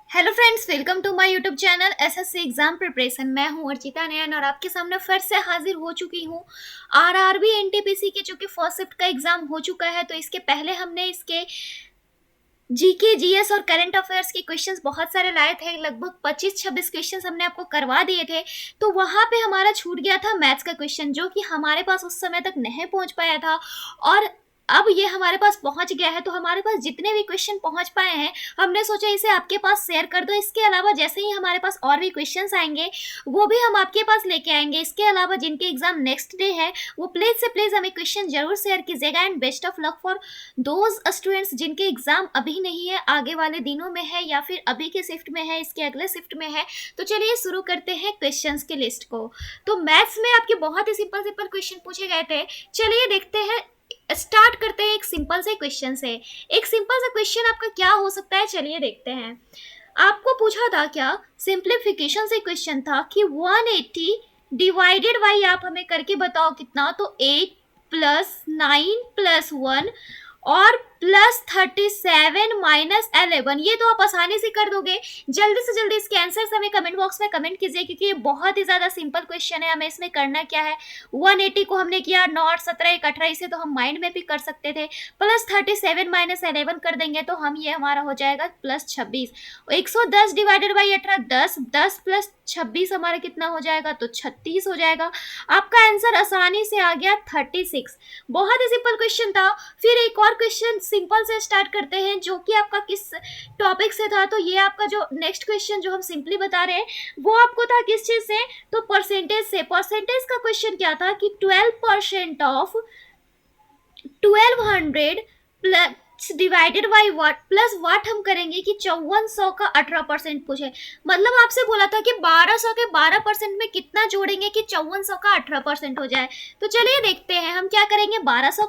Hello friends, welcome to my YouTube channel SSC exam preparation. मैं हूं अर्चिता नयन और आपके सामने फिर से हाजिर हो चुकी हूं। आरआरबी एनटीपीसी के जो कि फर्स्ट शिफ्ट का एग्जाम हो चुका है, तो इसके पहले हमने इसके जीके जीएस और करंट अफेयर्स के क्वेश्चंस बहुत सारे लाए थे। लगभग 25-26 क्वेश्चंस हमने आपको करवा दिए थे। तो वहां पे हमारा छूट गया था मैथ्स का क्वेश्चन, जो कि हमारे पास उस समय तक नहीं पहुंच पाया था और अब ये हमारे पास पहुंच गया है। तो हमारे पास जितने भी क्वेश्चन पहुंच पाए हैं, हमने सोचा इसे आपके पास शेयर कर दो। इसके अलावा जैसे ही हमारे पास और भी क्वेश्चंस आएंगे, वो भी हम आपके पास लेके आएंगे। इसके अलावा जिनके एग्जाम नेक्स्ट डे है, वो प्लीज से प्लीज हमें क्वेश्चन जरूर शेयर कीजिएगा। And best of luck for those students जिनके एग्जाम अभी नहीं है, आगे वाले दिनों में है या फिर अभी के शिफ्ट में है, इसके अगले शिफ्ट में है। तो चलिए शुरू करते हैं क्वेश्चंस की लिस्ट को। तो मैथ्स में आपके बहुत ही सिंपल सिंपल क्वेश्चन पूछे गए थे। चलिए देखते हैं, स्टार्ट करते हैं एक सिंपल से क्वेश्चन से। एक सिंपल सा क्वेश्चन आपका क्या हो सकता है, चलिए देखते हैं। आपको पूछा था क्या, सिंप्लीफिकेशन से क्वेश्चन था कि 180 डिवाइडेड बाई आप हमें करके बताओ कितना। तो 8 प्लस 9 प्लस 1 और प्लस 37 माइनस 11, ये तो आप आसानी से कर दोगे। जल्दी से जल्दी इसके आंसर्स हमें कमेंट बॉक्स में कमेंट कीजिए, क्योंकि ये बहुत ही ज़्यादा सिंपल क्वेश्चन है। हमें इसमें करना क्या है, 180 को हमने किया 9 और 17 एक 18, इसे तो हम माइंड में भी कर सकते थे। प्लस 37 माइनस 11 कर देंगे तो हम ये हमारा हो जाएगा प्लस 26। 110 डिवाइडेड बाई 18 10, 10 प्लस 26 हमारा कितना हो जाएगा, तो 36 हो जाएगा। आपका आंसर आसानी से आ गया 36। बहुत ही सिंपल क्वेश्चन था। फिर एक और क्वेश्चन सिंपल से स्टार्ट करते हैं, जो कि आपका किस टॉपिक से था। तो ये आपका जो नेक्स्ट क्वेश्चन जो हम सिंपली बता रहे हैं, वो आपको था किस चीज से, तो परसेंटेज से। परसेंटेज का क्वेश्चन क्या था कि 12% of 1200 plus divided by what plus what हम करेंगे कि 5400 का 18% पूछे। मतलब आपसे बोला था कि 1200 के 12% में कितना जोड़ेंगे कि 5400 का 18% हो जाए। तो चलिए देखते हैं हम क्या करेंगे। 1200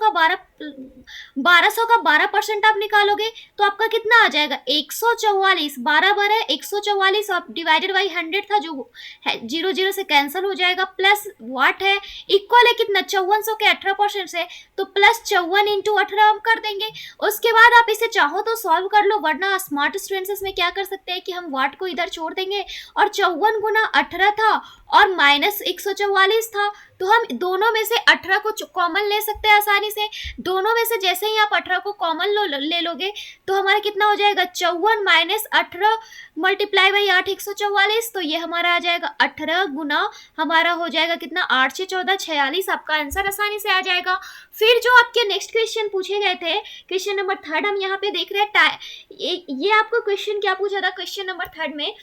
का 12% आप निकालोगे तो आपका कितना आ जाएगा, 144। 12 12 144 और डिवाइडेड बाई 100 था, जो है 0 0 से कैंसिल हो जाएगा। प्लस व्हाट है, इक्वल है कितना, 5400 के 18% से, तो प्लस 54 इंटू 18 हम कर देंगे। उसके बाद आप इसे चाहो तो सॉल्व कर लो, वरना स्मार्ट स्टूडेंट्स इसमें क्या कर सकते हैं कि हम वाट को इधर छोड़ देंगे और 54 गुना 18 था और माइनस 144 था, तो हम दोनों में से 18 को कॉमन ले सकते हैं आसानी से। दोनों में से जैसे ही आप 18 को कॉमन ले लोगे तो हमारा कितना हो जाएगा, 54 माइनस 18 मल्टीप्लाई बाई 8 144। तो ये हमारा आ जाएगा 18 गुना हमारा हो जाएगा कितना, 8 से 14 46। आपका आंसर आसानी से आ जाएगा। फिर जो आपके नेक्स्ट क्वेश्चन पूछे गए थे, क्वेश्चन नंबर 3 हम यहाँ पे देख रहे हैं। ये आपको क्वेश्चन क्या पूछा था, क्वेश्चन नंबर 3 में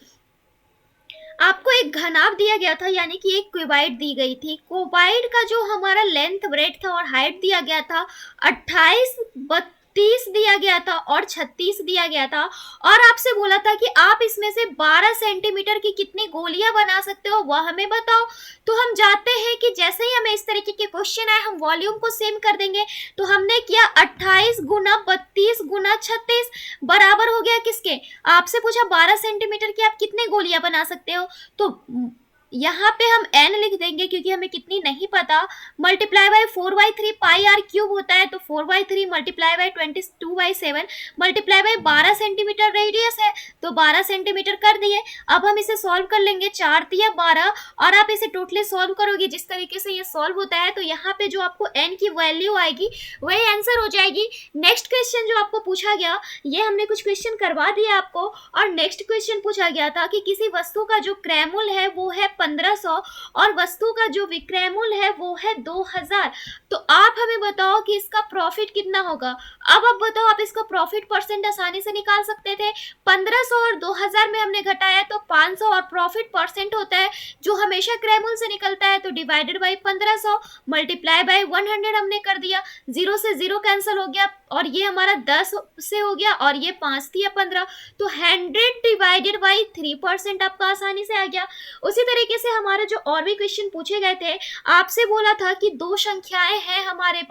आपको एक घनाभ दिया गया था, यानी कि एक क्यूबाइड दी गई थी। क्यूबाइड का जो हमारा लेंथ, ब्रेड था और हाइट दिया गया था 28, 32 दिया गया था और 36 दिया गया था। और आपसे बोला था कि आप इसमें से 12 सेंटीमीटर की कितनी गोलियां बना सकते हो, वह हमें बताओ। तो हम जाते हैं कि जैसे ही हमें इस तरीके के क्वेश्चन आए, हम वॉल्यूम को सेम कर देंगे। तो हमने किया 28 गुना 32 गुना 36 बराबर हो गया किसके, आपसे पूछा 12 सेंटीमीटर की आप कितने गोलियां बना सकते हो। तो यहाँ पे हम n लिख देंगे क्योंकि हमें कितनी नहीं पता। Multiply by 4/3 pi r cube होता है, तो 4/3 multiply by 22/7 multiply by 12 centimetre radius है, तो 12 सेंटीमीटर कर दिए। अब हम इसे सॉल्व कर लेंगे, 4 दिया 12 और आप इसे टोटली सॉल्व करोगे जिस तरीके से ये सॉल्व होता है, तो यहाँ पे जो आपको n की वैल्यू आएगी वही आंसर हो जाएगी। नेक्स्ट क्वेश्चन जो आपको पूछा गया, ये हमने कुछ क्वेश्चन करवा दिया आपको। और नेक्स्ट क्वेश्चन पूछा गया था कि किसी वस्तु का जो क्रयमूल्य है वो है 1500 और वस्तु का जो विक्रय मूल्य है वो है 2000। तो आप हमें बताओ कि इसका प्रॉफिट कितना होगा। अब आप बताओ, आप इसका प्रॉफिट परसेंट आसानी से निकाल सकते थे। 1500 और 2000 में हमने घटाया तो 500 और प्रॉफिट परसेंट होता है जो हमेशा क्रय मूल्य से निकलता है, तो डिवाइडेड बाई 1500 मल्टीप्लाई बाई 100 हमने कर दिया। 0 से 0 कैंसिल हो गया और ये हमारा 10 से हो गया और ये 5 थी या 15, तो 100 डिवाइडेड बाई 3% आपका आसानी से आ गया। उसी तरीके से हमारे जो और भी क्वेश्चन पूछे गए थे, आपसे बोला था कि दो संख्याएं हैं हमारे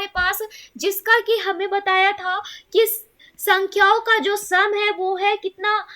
पास, जिसका कि हमें बताया था कि संख्याओं का जो सम है वो है कितना,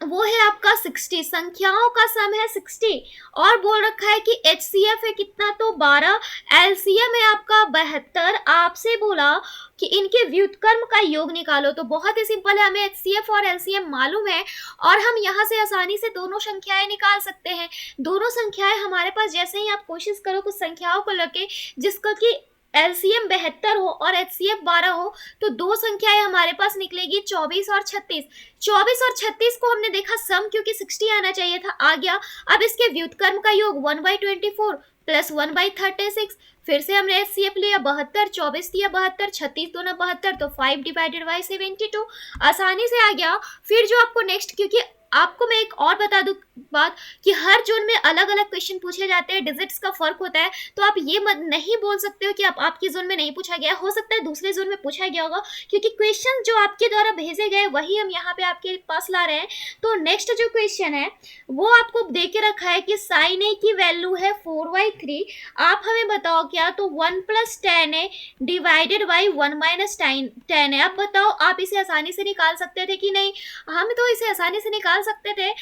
वो है आपका 60, संख्याओं का सम है 60। और बोल रखा है कि HCF है कितना, तो 12, LCM है आपका 72। आपसे बोला कि इनके व्युत्क्रम का योग निकालो, तो बहुत ही सिंपल है, हमें HCF और LCM मालूम है और हम यहाँ से आसानी से दोनों संख्याएं निकाल सकते हैं। दोनों संख्याएं हमारे पास, जैसे ही आप कोशिश करो कुछ संख्याओं को लेके जिसका कि LCM 72 हो और HCF 12 हो, तो दो संख्याएं हमारे पास निकलेगी 24 और 36। 24 और 36 को हमने देखा सम, क्योंकि 60 आना चाहिए था, आ गया। अब इसके व्युत्क्रम का योग 1/24 प्लस 1/36। फिर से हमने HCF लिया 72, 24 दिया 72, 36 दूना 72, तो 5/72 आसानी से आ गया। फिर जो आपको नेक्स्ट, क्योंकि आपको मैं एक और बता दूं बात कि हर जोन में अलग अलग क्वेश्चन पूछे जाते हैं, डिजिट्स का फर्क होता है, तो आप ये मत नहीं बोल सकते हो कि आपकी जोन में नहीं पूछा गया, हो सकता है दूसरे जोन में पूछा गया होगा, क्योंकि क्वेश्चन जो आपके द्वारा भेजे गए वही हम यहाँ पे आपके पास ला रहे हैं। तो नेक्स्ट जो क्वेश्चन है वो आपको दे के रखा है कि साइन ए की वैल्यू है 4/3। आप हमें बताओ क्या, तो 1 + tan a divided by 1 - tan a। आप बताओ, आप इसे आसानी से निकाल सकते थे कि नहीं? हम तो इसे आसानी से निकाल सकते थे।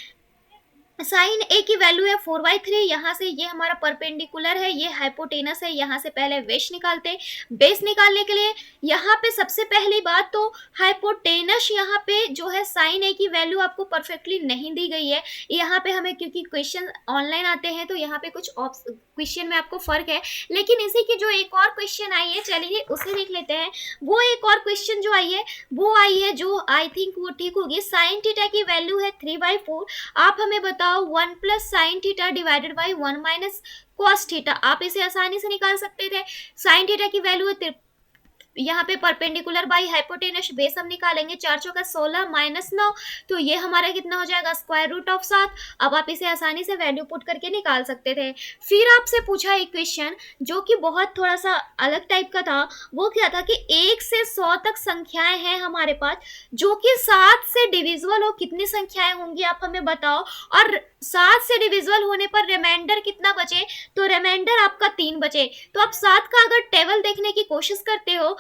साइन ए की वैल्यू है 4/3, यहाँ से ये हमारा परपेंडिकुलर है, ये हाइपोटेनस है, यहाँ से पहले बेस निकालते। बेस निकालने के लिए यहाँ पे सबसे पहली बात तो हाइपोटेनस, यहाँ पे जो है साइन ए की वैल्यू आपको परफेक्टली नहीं दी गई है। यहाँ पे हमें, क्योंकि क्वेश्चन ऑनलाइन आते हैं तो यहाँ पे कुछ क्वेश्चन में आपको फर्क है, लेकिन इसी की जो एक और क्वेश्चन आई है, चलिए उसे देख लेते हैं। वो एक और क्वेश्चन जो आई है वो आई है, जो आई थिंक वो ठीक होगी। साइन थीटा की वैल्यू है 3/4। आप हमें बताओ 1 + sin theta divided by 1 - cos theta. आप इसे आसानी से निकाल सकते थे। साइन थीटा की वैल्यू है, यहाँ पे परपेंडिकुलर बाई हाइपोटेनस, बेस हम निकालेंगे, 4 चौका 16 - 9, तो ये हमारा कितना हो जाएगा, √7। अब आप इसे आसानी से वैल्यू पुट करके निकाल सकते थे। फिर आपसे पूछा एक क्वेश्चन जो कि बहुत थोड़ा सा अलग टाइप का था। वो क्या था कि 1 से 100 तक संख्याएं हैं हमारे पास, जो कि 7 से डिविजिबल हो, कितनी संख्याएं होंगी आप हमें बताओ। और 7 से डिविजिबल होने पर रिमाइंडर कितना बचे, तो रिमाइंडर आपका 3 बचे। तो आप 7 का अगर टेबल देखने की कोशिश करते हो,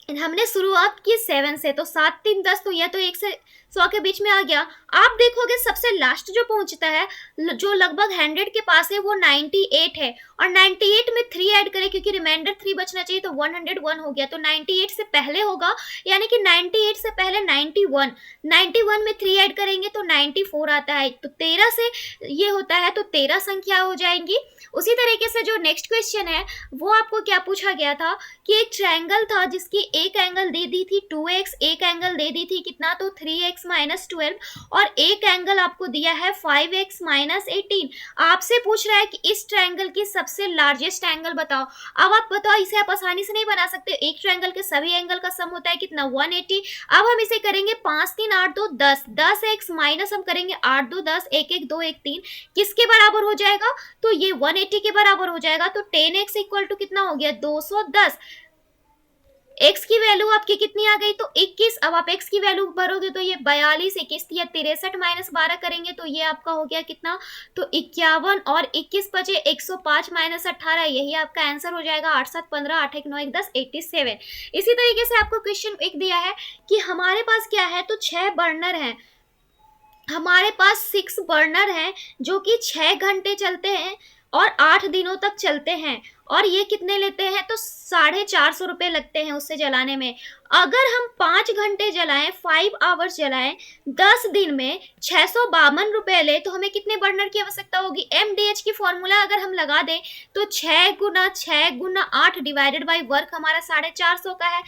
हमने शुरुआत की 7 से, तो 7 3 10, तो यह तो 1 से 100 के बीच में आ गया। आप देखोगे सबसे लास्ट जो पहुंचता है, जो लगभग 100 के पास है, वो 98 है। और 98 में 3 ऐड करें, क्योंकि रिमाइंडर 3 बचना चाहिए, तो 101 हो गया। तो 98 से पहले होगा, यानी कि 98 से पहले 91। 91 में 3 ऐड करेंगे तो 94 आता है। तो 13 से ये होता है, तो 13 संख्या हो जाएंगी। उसी तरीके से जो नेक्स्ट क्वेश्चन है वो आपको क्या पूछा गया था कि एक ट्रायंगल था जिसकी एक एंगल दे दी थी 2x, एक एंगल दे दी थी कितना, तो 3x - 12, और एक एंगल आपको दिया है 5x - 18। आपसे पूछ रहा है कि इस ट्रायंगल की सबसे लार्जेस्ट एंगल बताओ। अब आप बताओ, इसे आप आसानी से नहीं बना सकते, एक ट्रायंगल के सभी एंगल का सम होता है कितना, 180। अब हम इसे करेंगे 5 3 8 2 10, 10x माइनस हम करेंगे 8 2 10, 1 1 2 1 3, किसके बराबर हो जाएगा, तो ये 180 के बराबर हो जाएगा। तो 10x = कितना हो गया, 210। x की वैल्यू आपकी कितनी आ गई, तो 21। अब आप x की वैल्यू भरोगे तो ये 42, 21 या 63 - 12 करेंगे तो ये आपका हो गया कितना, तो 51, और 21 बचे 105 - 18, यही आपका आंसर हो जाएगा। 8 7 15, 8 1 9 1 10, 87। इसी तरीके से आपको क्वेश्चन एक दिया है कि हमारे पास क्या है, तो 6 बर्नर हैं, हमारे पास 6 बर्नर हैं जो कि 6 घंटे चलते हैं और 8 दिनों तक चलते हैं, और ये कितने लेते हैं, तो 450 रुपये लगते हैं उससे जलाने में। अगर हम 5 घंटे जलाएं, 5 आवर्स जलाएं, 10 दिन में 652 रुपये ले, तो हमें कितने बर्नर की आवश्यकता होगी। MDH की फॉर्मूला अगर हम लगा दें तो 6 × 6 × 8 डिवाइडेड बाई वर्क हमारा 450 का है,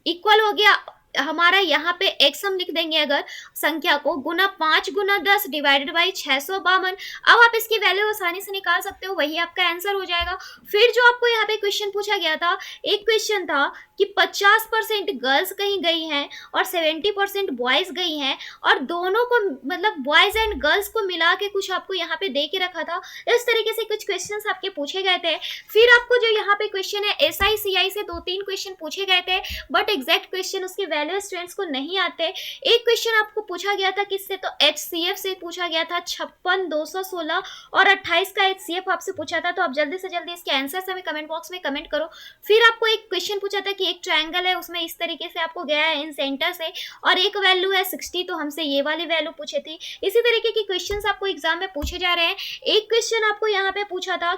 इक्वल हो गया हमारा, यहाँ पे x हम लिख देंगे अगर संख्या को, गुना 5 × 10 डिवाइडेड बाई 652। अब आप इसकी वैल्यू आसानी से निकाल सकते हो, वही आपका आंसर हो जाएगा। फिर जो आपको यहाँ पे क्वेश्चन पूछा गया था, एक क्वेश्चन था कि 50% गर्ल्स कहीं गई हैं और 70% बॉयज़ गई हैं, और दोनों को मतलब बॉयज़ एंड गर्ल्स को मिला के कुछ आपको यहाँ पे दे के रखा था। इस तरीके से कुछ क्वेश्चंस आपके पूछे गए थे। फिर आपको जो यहाँ पे क्वेश्चन है SI CI से 2-3 क्वेश्चन पूछे गए थे, बट एग्जैक्ट क्वेश्चन उसकी वैल्यू स्टूडेंट्स को नहीं आते। एक क्वेश्चन आपको पूछा गया था किससे, तो HCF से पूछा गया था, 56 216 और 28 का HCF आपसे पूछा था। तो आप जल्दी से जल्दी इसके आंसर्स हमें कमेंट बॉक्स में कमेंट करो। फिर आपको एक क्वेश्चन पूछा था कि एक ट्रायंगल है उसमें इस तरीके से आपको गया है इन सेंटर से, और एक वैल्यू है 60, तो हमसे ये वाली वैल्यू पूछी थी। इसी तरीके के क्वेश्चंस आपको एग्जाम में पूछे जा रहे हैं। एक क्वेश्चन आपको यहाँ पे पूछा था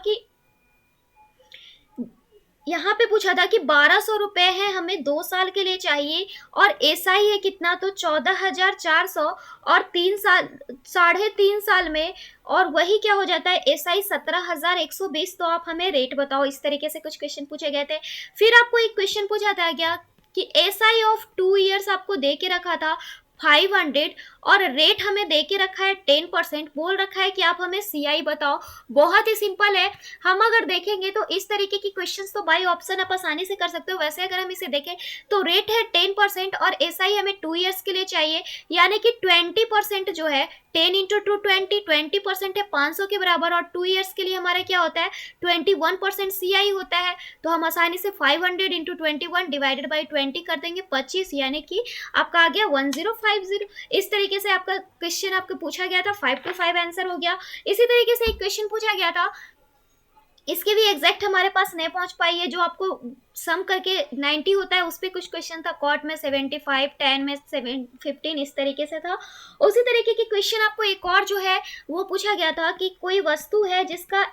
कि 1200 रुपए है, हमें 2 साल के लिए चाहिए, और एसआई है कितना, तो 14,400, और 3 साल 3.5 साल में, और वही क्या हो जाता है एसआई 17,120। तो आप हमें रेट बताओ। इस तरीके से कुछ क्वेश्चन पूछे गए थे। फिर आपको एक क्वेश्चन पूछा था क्या कि एसआई ऑफ 2 ईयर्स आपको दे के रखा था 500, और रेट हमें दे के रखा है 10%, बोल रखा है कि आप हमें सीआई बताओ। बहुत ही सिंपल है। हम अगर देखेंगे तो इस तरीके की क्वेश्चंस तो बाय ऑप्शन आप आसानी से कर सकते हो। वैसे अगर हम इसे देखें तो रेट है 10% और एसआई हमें 2 ईयर्स के लिए चाहिए, यानी कि 20% जो है 10 इंटू 2 20% है 500 के बराबर, और 2 ईयर्स के लिए हमारा क्या होता है 21% सीआई होता है। तो हम आसानी से 500 इंटू 21 डिवाइडेड बाई 20 कर देंगे 25, यानी कि आपका आ गया 1050। इस तरीके से आपका क्वेश्चन आपको पूछा गया था। 5 to 5 आंसर हो गया। इसी तरीके से एक क्वेश्चन पूछा गया था, इसके भी एग्जैक्ट हमारे पास नहीं पहुंच पाई है, जो आपको सम करके 90 होता है, उस पर कुछ क्वेश्चन था। कॉट में 75, 10 में 15, इस तरीके से था। उसी तरीके के क्वेश्चन आपको एक और जो है वो पूछा गया था कि कोई वस्तु है जिसका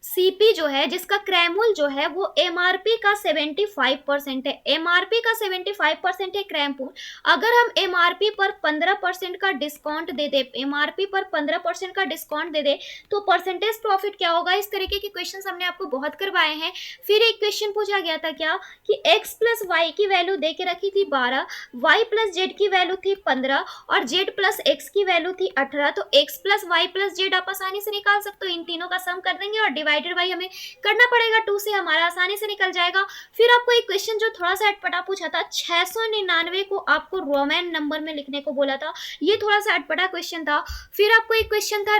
सीपी जो है, जिसका क्रैमूल जो है वो एमआरपी का 75% है। एमआरपी का 75% है क्रैमूल। अगर हम एमआरपी पर 15% का डिस्काउंट दे दे, एमआरपी पर 15% का डिस्काउंट दे दे, तो परसेंटेज प्रॉफिट क्या होगा। इस तरीके के क्वेश्चन हमने आपको बहुत करवाए हैं। फिर एक क्वेश्चन पूछा गया था क्या कि x प्लस वाई की वैल्यू दे के रखी थी 12, y प्लस जेड की वैल्यू थी 15, और z प्लस एक्स की वैल्यू थी 18। तो x plus y plus z आप आसानी से निकाल सकते हो। इन तीनों का सम कर देंगे और डिवाइडेड बाई हमें करना पड़ेगा 2 से, हमारा आसानी से निकल जाएगा। फिर आपको एक क्वेश्चन जो थोड़ा सा अटपटा पूछा था, 699 को आपको रोमन नंबर में लिखने को बोला था। ये थोड़ा सा अटपटा क्वेश्चन था। फिर आपको एक क्वेश्चन था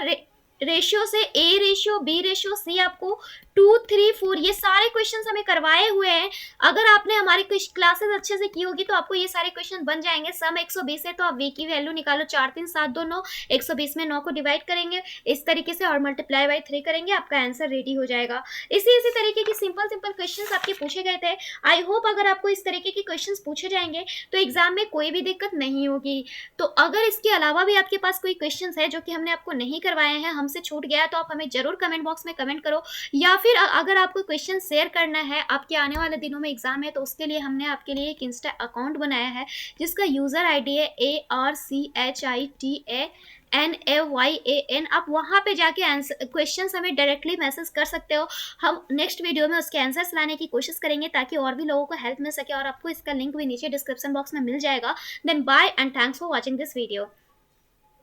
रेशियो से a ratio b ratio c, आपको 2, 3, 4 ये सारे क्वेश्चंस हमें करवाए हुए हैं। अगर आपने हमारी क्लासेस अच्छे से की होगी तो आपको ये सारे क्वेश्चन बन जाएंगे। सम 120 है तो आप वी की वैल्यू निकालो, 4 3 7 2 9, 120 में 9 को डिवाइड करेंगे इस तरीके से और मल्टीप्लाई बाई 3 करेंगे, आपका आंसर रेडी हो जाएगा। इसी तरीके की सिंपल क्वेश्चन आपके पूछे गए थे। आई होप अगर आपको इस तरीके के क्वेश्चन पूछे जाएंगे तो एग्जाम में कोई भी दिक्कत नहीं होगी। तो अगर इसके अलावा भी आपके पास कोई क्वेश्चन है जो कि हमने आपको नहीं करवाए हैं, हमसे छूट गया, तो आप हमें जरूर कमेंट बॉक्स में कमेंट करो, या फिर अगर आपको क्वेश्चन शेयर करना है, आपके आने वाले दिनों में एग्जाम है, तो उसके लिए हमने आपके लिए एक इंस्टा अकाउंट बनाया है जिसका यूजर आईडी है ARCHITANAYAN। आप वहां पे जाके आंसर क्वेश्चंस हमें डायरेक्टली मैसेज कर सकते हो। हम नेक्स्ट वीडियो में उसके आंसर्स लाने की कोशिश करेंगे ताकि और भी लोगों को हेल्प मिल सके, और आपको इसका लिंक भी नीचे डिस्क्रिप्शन बॉक्स में मिल जाएगा। Then bye and thanks for watching this video.